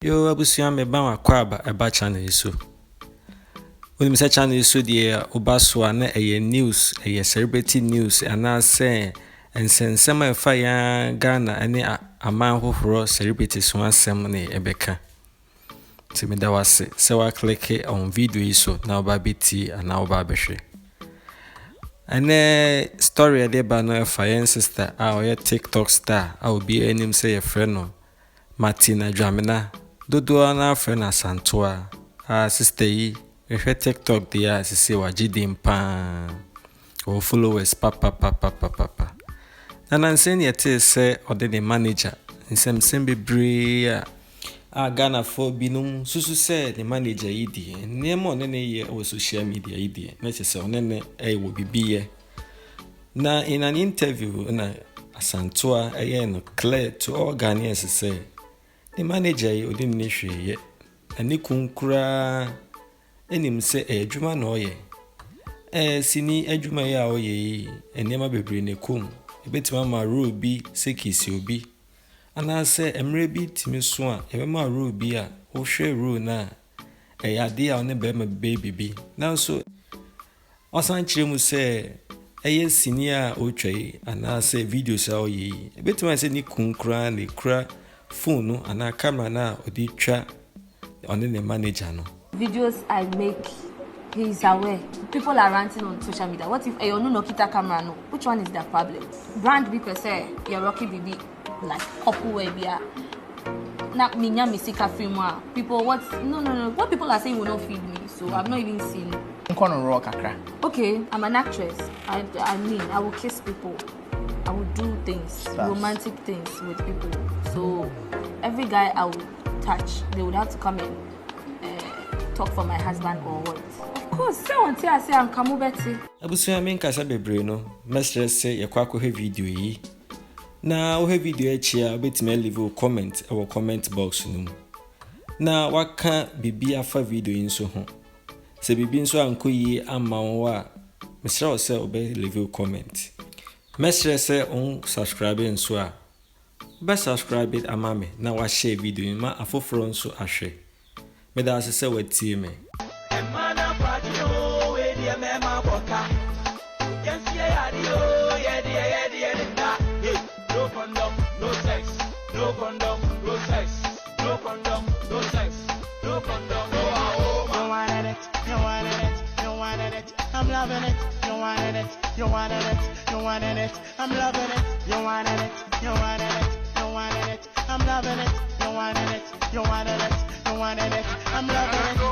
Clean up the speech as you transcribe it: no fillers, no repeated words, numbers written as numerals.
Yo abusia me ban akwaba eba channel iso. When me channel iso de obaso na eye news, eye celebrity news ana say ensensema efa ya Ghana ene aman hohoro celebrities one asem na ebeka. Ti me da wase se wa click on video iso na oba beti ana oba behwe. Ane story de ba no efa yen sister a oye TikTok star a obi enim say ye friend no Martina Dramina dodo na friend Asantoa sister yi ehwe TikTok dia sisi wagidi mpa o followers papa na nansen yete se ode the manager nsem bebre a Ghana for binum susu se the manager yi die nemo ne ye o social media yi die na se onene wo bibiye na in an interview na Asantoa no clear to all Ghanaians say the manager yi odi ne hweye ani kunkura enim se adwuma na oye sini adwuma ya oye enema bebre ne kom ebetima ma robi sekisi obi ana se emre bi timi so a ebema robi a o hwe ro na yade a one be ma baby bi na so osan chiremu se sini a o twai ana se videos a oye ebetima se ni kunkura ne kura phone no ana camera na odi twa on the manager no videos I make, he's aware. People are ranting on social media. What if you no kita camera no? Which one is the problem? Brand be per se, you're Rocky BB, like couple where we are. Na minya misika film. People what? No. What people are saying will not feed me. So I've not even seen. Okay, I'm an actress. I mean, I will kiss people. I will do things, romantic things with people. So every guy I will touch, they would have to come and talk for my husband or what. Of course, someone say I'm Kamubeti. Abusuya men kasa bebre no, mestre say ye kwa he video yi. Na o he video echi a obetime leave a comment or comment box no. Na waka bibi afa video yin so ho. Se bibi nso anko yi ama wo a, mestre o say obe leave a comment. Mestre say on subscribe nso a. Be subscribe it amame na wa share video yin ma afoforo nso ahwe. Me da se wetie me emana padio we die me ma boka yensie yadio ye die da no condom no sex no condom no sex no condom no sex no condom no you wanted it I'm loving it you wanted it I'm loving it you wanted it I'm loving it you wanted it I'm loving it